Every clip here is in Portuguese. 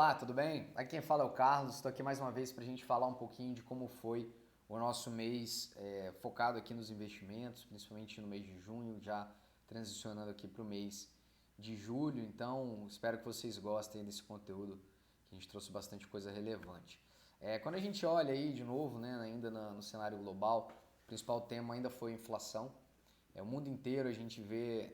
Olá, tudo bem? Aqui quem fala é o Carlos, estou aqui mais uma vez para a gente falar um pouquinho de como foi o nosso mês focado aqui nos investimentos, principalmente no mês de junho, já transicionando aqui para o mês de julho. Então, espero que vocês gostem desse conteúdo, que a gente trouxe bastante coisa relevante. Quando a gente olha aí de novo, né, ainda no cenário global, o principal tema ainda foi a inflação. O mundo inteiro a gente vê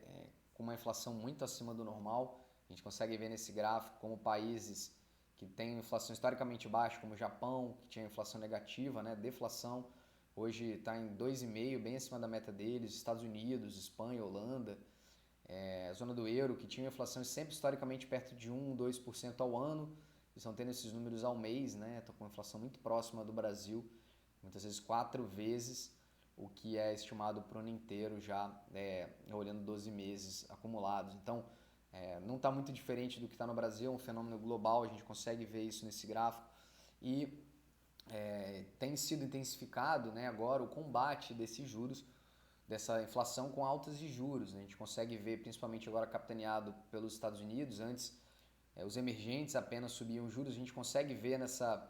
com uma inflação muito acima do normal. A gente consegue ver nesse gráfico como países que têm inflação historicamente baixa, como o Japão, que tinha inflação negativa, né, deflação, hoje está em 2,5, bem acima da meta deles. Estados Unidos, Espanha, Holanda, a zona do euro, que tinha inflação sempre historicamente perto de 1, 2% ao ano, eles estão tendo esses números ao mês, né? Estão com uma inflação muito próxima do Brasil, muitas vezes 4 vezes o que é estimado para o ano inteiro, já olhando 12 meses acumulados. Então, não está muito diferente do que está no Brasil, é um fenômeno global, a gente consegue ver isso nesse gráfico. E tem sido intensificado, né, agora o combate desses juros, dessa inflação com altas de juros. Né? A gente consegue ver, principalmente agora capitaneado pelos Estados Unidos, antes os emergentes apenas subiam juros, a gente consegue ver nessa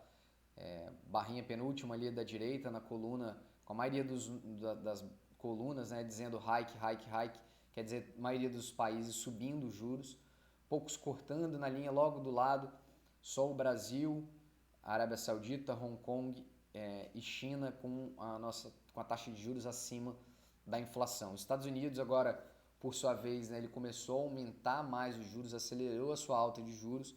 barrinha penúltima ali da direita, na coluna, com a maioria das colunas, né, dizendo hike, hike, hike, quer dizer, a maioria dos países subindo os juros, poucos cortando na linha logo do lado, só o Brasil, a Arábia Saudita, Hong Kong e China com a taxa de juros acima da inflação. Os Estados Unidos agora, por sua vez, né, ele começou a aumentar mais os juros, acelerou a sua alta de juros,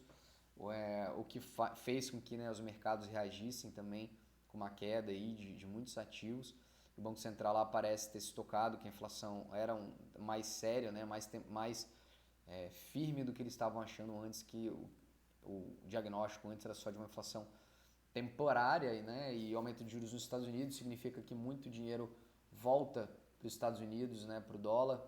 o que fez com que, né, os mercados reagissem também com uma queda aí de muitos ativos. O Banco Central lá parece ter se tocado que a inflação era mais séria, né, mais firme do que eles estavam achando antes, que o diagnóstico antes era só de uma inflação temporária, né, e aumento de juros nos Estados Unidos significa que muito dinheiro volta para os Estados Unidos, né, para o dólar,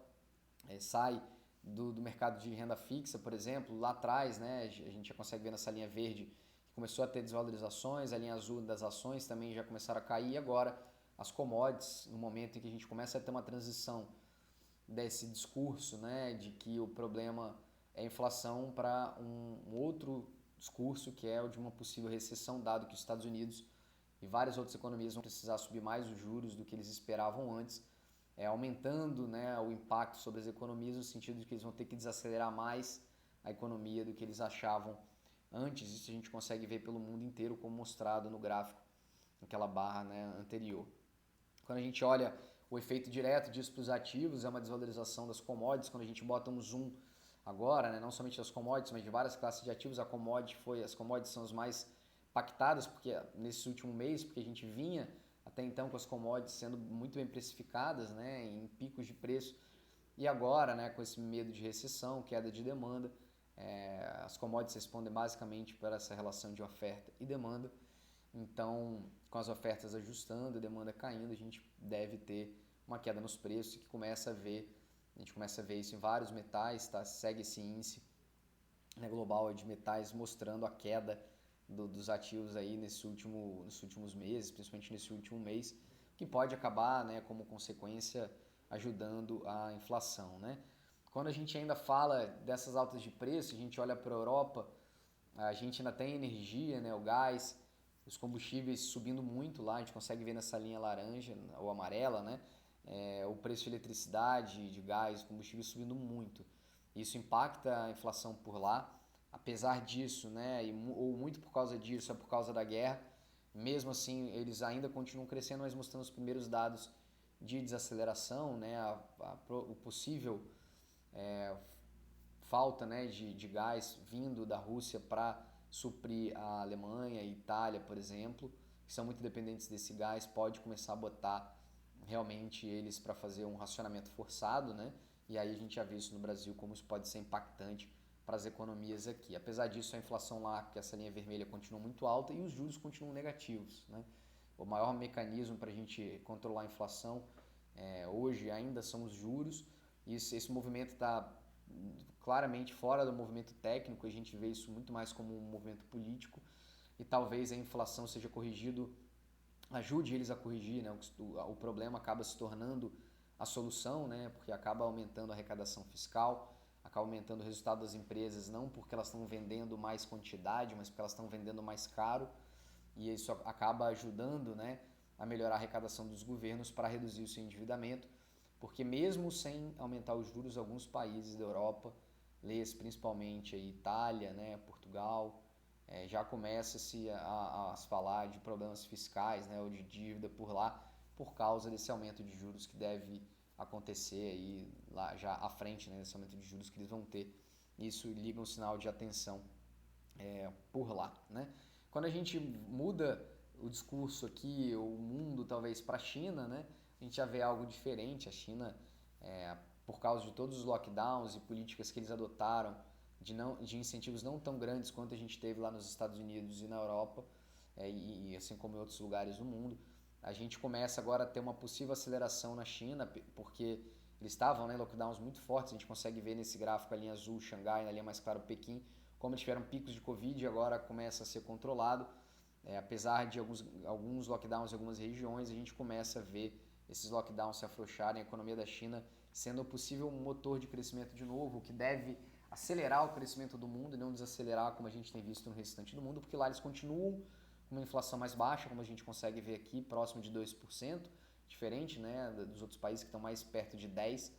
sai do mercado de renda fixa, por exemplo. Lá atrás, né, a gente já consegue ver nessa linha verde que começou a ter desvalorizações, a linha azul das ações também já começaram a cair, e agora as commodities, no momento em que a gente começa a ter uma transição desse discurso, né, de que o problema é a inflação, para um outro discurso que é o de uma possível recessão, dado que os Estados Unidos e várias outras economias vão precisar subir mais os juros do que eles esperavam antes, aumentando, né, o impacto sobre as economias, no sentido de que eles vão ter que desacelerar mais a economia do que eles achavam antes. Isso a gente consegue ver pelo mundo inteiro, como mostrado no gráfico, naquela barra, né, anterior. Quando a gente olha o efeito direto disso para os ativos, é uma desvalorização das commodities. Quando a gente bota um zoom agora, né, não somente das commodities, mas de várias classes de ativos, as commodities são as mais impactadas porque nesse último mês, porque a gente vinha até então com as commodities sendo muito bem precificadas, né, em picos de preço, e agora, né, com esse medo de recessão, queda de demanda, as commodities respondem basicamente para essa relação de oferta e demanda. Então, com as ofertas ajustando, a demanda caindo, a gente deve ter uma queda nos preços, que a gente começa a ver isso em vários metais, tá? Segue esse índice, né, global de metais mostrando a queda dos ativos aí nesses últimos meses, principalmente nesse último mês, que pode acabar, né, como consequência, ajudando a inflação, né? Quando a gente ainda fala dessas altas de preço, a gente olha para a Europa, a gente ainda tem energia, né, o gás, os combustíveis subindo muito lá, a gente consegue ver nessa linha laranja ou amarela, né, o preço de eletricidade, de gás, combustível subindo muito. Isso impacta a inflação por lá. Apesar disso, né, ou muito por causa disso, é por causa da guerra, mesmo assim eles ainda continuam crescendo, mas mostrando os primeiros dados de desaceleração, né, o possível falta, né, de gás vindo da Rússia para suprir a Alemanha e Itália, por exemplo, que são muito dependentes desse gás, pode começar a botar realmente eles para fazer um racionamento forçado, né? E aí a gente já vê isso no Brasil, como isso pode ser impactante para as economias aqui. Apesar disso, a inflação lá, que essa linha vermelha, continua muito alta e os juros continuam negativos, né? O maior mecanismo para a gente controlar a inflação hoje ainda são os juros. Esse movimento está claramente fora do movimento técnico, a gente vê isso muito mais como um movimento político, e talvez a inflação seja corrigido, ajude eles a corrigir, né? O problema acaba se tornando a solução, né? Porque acaba aumentando a arrecadação fiscal, acaba aumentando o resultado das empresas, não porque elas estão vendendo mais quantidade, mas porque elas estão vendendo mais caro, e isso acaba ajudando, né, a melhorar a arrecadação dos governos para reduzir o seu endividamento, porque mesmo sem aumentar os juros, alguns países da Europa, leia-se principalmente a Itália, né, Portugal, já começa-se a falar de problemas fiscais, né, ou de dívida por lá, por causa desse aumento de juros que deve acontecer aí lá já à frente, né, desse aumento de juros que eles vão ter. Isso liga um sinal de atenção por lá, né? Quando a gente muda o discurso aqui, o mundo talvez para a China, né, a gente já vê algo diferente. A China, por causa de todos os lockdowns e políticas que eles adotaram, de incentivos não tão grandes quanto a gente teve lá nos Estados Unidos e na Europa, e assim como em outros lugares do mundo, a gente começa agora a ter uma possível aceleração na China, porque eles estavam, né, em lockdowns muito fortes. A gente consegue ver nesse gráfico a linha azul, Xangai, na linha mais clara, Pequim, como eles tiveram picos de Covid e agora começa a ser controlado. Apesar de alguns lockdowns em algumas regiões, a gente começa a ver esses lockdowns se afrouxarem, a economia da China sendo um possível motor de crescimento de novo, que deve acelerar o crescimento do mundo e não desacelerar como a gente tem visto no restante do mundo, porque lá eles continuam com uma inflação mais baixa, como a gente consegue ver aqui, próximo de 2%, diferente, né, dos outros países que estão mais perto de 10%.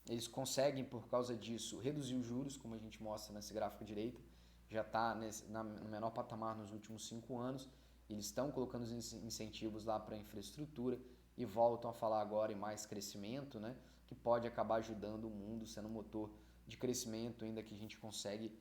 Eles conseguem, por causa disso, reduzir os juros, como a gente mostra nesse gráfico à direita, já está no menor patamar nos últimos 5 anos. Eles estão colocando os incentivos lá para a infraestrutura e voltam a falar agora em mais crescimento, né, que pode acabar ajudando o mundo, sendo um motor de crescimento, ainda que a gente consegue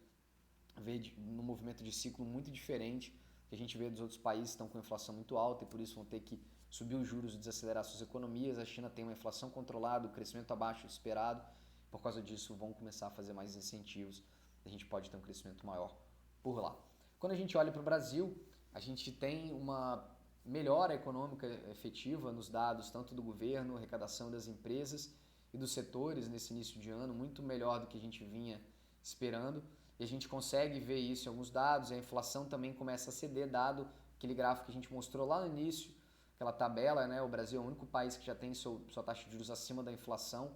ver num movimento de ciclo muito diferente que a gente vê dos outros países que estão com inflação muito alta e por isso vão ter que subir os juros e desacelerar suas economias. A China tem uma inflação controlada, o crescimento abaixo do esperado, por causa disso vão começar a fazer mais incentivos, a gente pode ter um crescimento maior por lá. Quando a gente olha para o Brasil, a gente tem uma melhora econômica efetiva nos dados tanto do governo, arrecadação das empresas e dos setores nesse início de ano, muito melhor do que a gente vinha esperando. E a gente consegue ver isso em alguns dados. A inflação também começa a ceder, dado aquele gráfico que a gente mostrou lá no início, aquela tabela, né? O Brasil é o único país que já tem sua taxa de juros acima da inflação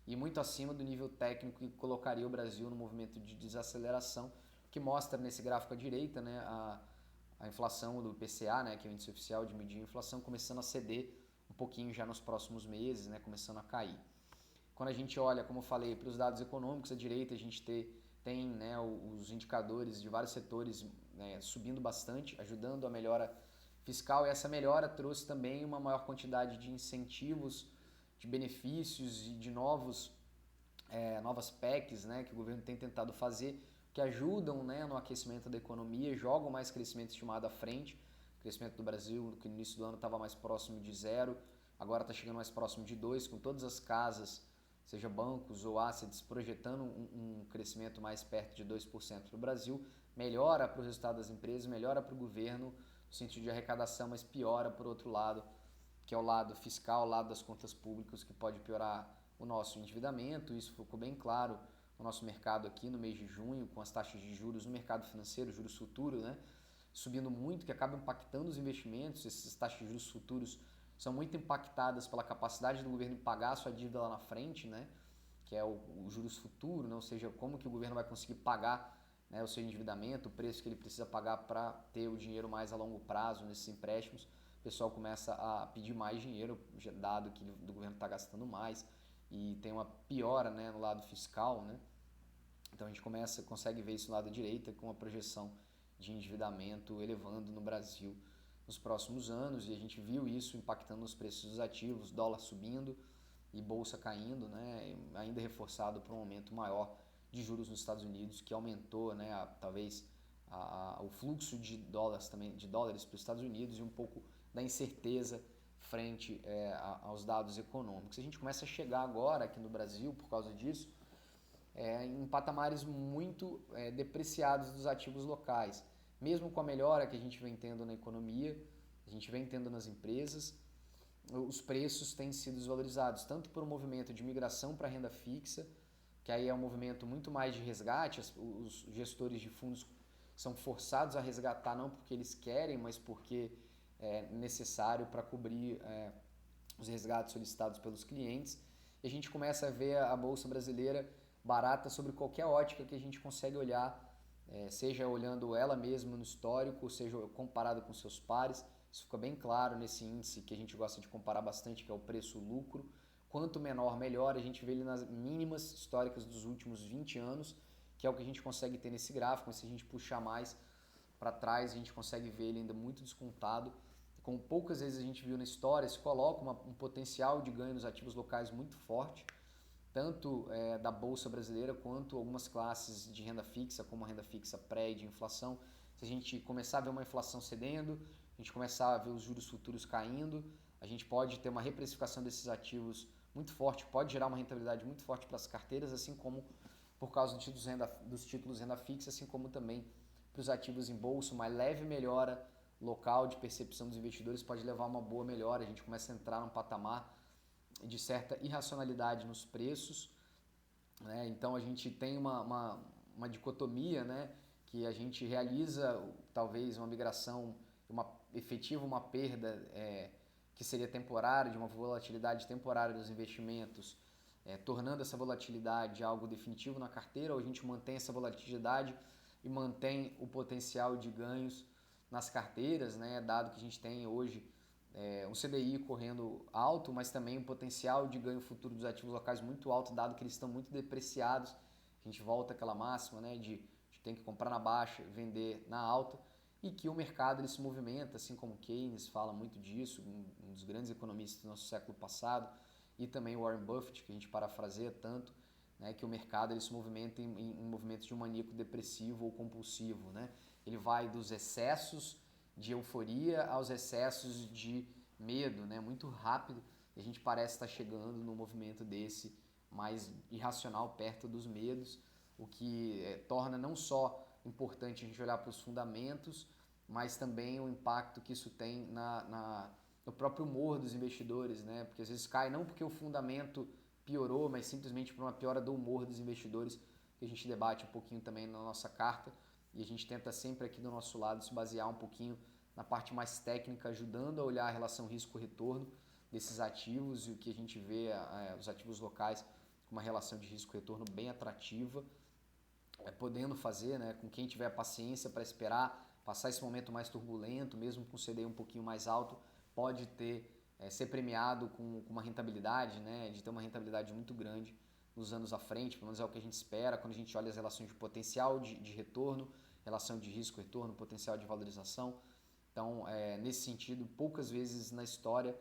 e muito acima do nível técnico que colocaria o Brasil no movimento de desaceleração, que mostra nesse gráfico à direita, né, a inflação do IPCA, né, que é o índice oficial de medir a inflação, começando a ceder um pouquinho já nos próximos meses, né, começando a cair. Quando a gente olha, como eu falei, para os dados econômicos à direita, a gente tem, né, os indicadores de vários setores, né, subindo bastante, ajudando a melhora fiscal, e essa melhora trouxe também uma maior quantidade de incentivos, de benefícios e de novas PECs, né, que o governo tem tentado fazer, que ajudam, né, no aquecimento da economia, jogam mais crescimento estimado à frente. O crescimento do Brasil, que no início do ano estava mais próximo de 0, agora está chegando mais próximo de 2, com todas as casas, seja bancos ou assets, projetando um crescimento mais perto de 2% para o Brasil. Melhora para o resultado das empresas, melhora para o governo, no sentido de arrecadação, mas piora por outro lado, que é o lado fiscal, o lado das contas públicas, que pode piorar o nosso endividamento. Isso ficou bem claro no nosso mercado aqui no mês de junho, com as taxas de juros no mercado financeiro, juros futuros, né, subindo muito, que acaba impactando os investimentos. Essas taxas de juros futuros são muito impactadas pela capacidade do governo de pagar a sua dívida lá na frente, né, que é o juros futuro, né, ou seja, como que o governo vai conseguir pagar, né, o seu endividamento, o preço que ele precisa pagar para ter o dinheiro mais a longo prazo nesses empréstimos. O pessoal começa a pedir mais dinheiro, dado que o governo está gastando mais, e tem uma piora, né, no lado fiscal, né? Então a gente consegue ver isso no lado direito, com a projeção de endividamento elevando no Brasil nos próximos anos, e a gente viu isso impactando os preços dos ativos, dólar subindo e bolsa caindo, né, ainda reforçado por um aumento maior de juros nos Estados Unidos, que aumentou, né, o fluxo de dólares para os Estados Unidos, e um pouco da incerteza frente aos dados econômicos. A gente começa a chegar agora aqui no Brasil, por causa disso, em patamares muito depreciados dos ativos locais. Mesmo com a melhora que a gente vem tendo na economia, a gente vem tendo nas empresas, os preços têm sido desvalorizados, tanto por um movimento de migração para renda fixa, que aí é um movimento muito mais de resgate. Os gestores de fundos são forçados a resgatar não porque eles querem, mas porque é necessário para cobrir os resgates solicitados pelos clientes. E a gente começa a ver a Bolsa Brasileira barata sobre qualquer ótica que a gente consegue olhar, seja olhando ela mesma no histórico, seja comparado com seus pares. Isso fica bem claro nesse índice que a gente gosta de comparar bastante, que é o preço-lucro. Quanto menor, melhor. A gente vê ele nas mínimas históricas dos últimos 20 anos, que é o que a gente consegue ter nesse gráfico, mas se a gente puxar mais para trás, a gente consegue ver ele ainda muito descontado. Como poucas vezes a gente viu na história, se coloca um potencial de ganho nos ativos locais muito forte, tanto da Bolsa Brasileira quanto algumas classes de renda fixa, como a renda fixa pré e de inflação. Se a gente começar a ver uma inflação cedendo, a gente começar a ver os juros futuros caindo, a gente pode ter uma reprecificação desses ativos muito forte, pode gerar uma rentabilidade muito forte para as carteiras, assim como por causa dos títulos renda fixa, assim como também para os ativos em bolsa. Uma leve melhora local de percepção dos investidores pode levar a uma boa melhora. A gente começa a entrar num patamar de certa irracionalidade nos preços, né? Então a gente tem uma dicotomia, né? Que a gente realiza talvez uma migração, uma perda que seria temporária, de uma volatilidade temporária dos investimentos, tornando essa volatilidade algo definitivo na carteira, ou a gente mantém essa volatilidade e mantém o potencial de ganhos nas carteiras, né? Dado que a gente tem hoje um CDI correndo alto, mas também um potencial de ganho futuro dos ativos locais muito alto, dado que eles estão muito depreciados. A gente volta àquela máxima, né, de tem que comprar na baixa e vender na alta, e que o mercado ele se movimenta, assim como Keynes fala muito disso, um dos grandes economistas do nosso século passado, e também Warren Buffett, que a gente parafraseia tanto, né, que o mercado ele se movimenta em movimentos de um maníaco depressivo ou compulsivo, né? Ele vai dos excessos de euforia aos excessos de medo, né? Muito rápido, e a gente parece estar chegando num movimento desse mais irracional perto dos medos, o que torna não só importante a gente olhar para os fundamentos, mas também o impacto que isso tem no próprio humor dos investidores, né? Porque às vezes cai não porque o fundamento piorou, mas simplesmente por uma piora do humor dos investidores, que a gente debate um pouquinho também na nossa carta, e a gente tenta sempre aqui do nosso lado se basear um pouquinho na parte mais técnica, ajudando a olhar a relação risco-retorno desses ativos, e o que a gente vê os ativos locais com uma relação de risco-retorno bem atrativa, podendo fazer, né, com quem tiver paciência para esperar, passar esse momento mais turbulento, mesmo com o CDI um pouquinho mais alto, pode ser premiado com uma rentabilidade, né, de ter uma rentabilidade muito grande nos anos à frente, pelo menos é o que a gente espera quando a gente olha as relações de potencial de retorno, relação de risco-retorno, potencial de valorização. Então, nesse sentido, poucas vezes na história,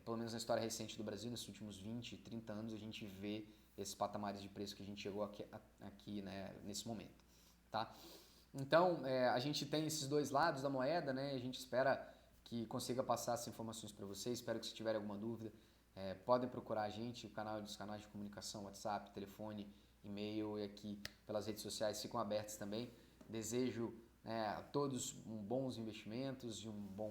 pelo menos na história recente do Brasil, nesses últimos 20, 30 anos, a gente vê esses patamares de preço que a gente chegou aqui, né, nesse momento. Tá? Então, a gente tem esses dois lados da moeda, né? A gente espera que consiga passar essas informações para vocês. Espero que se tiverem alguma dúvida, podem procurar a gente, os canais de comunicação, WhatsApp, telefone, e-mail, e aqui pelas redes sociais ficam abertos também. Desejo a todos bons investimentos e um bom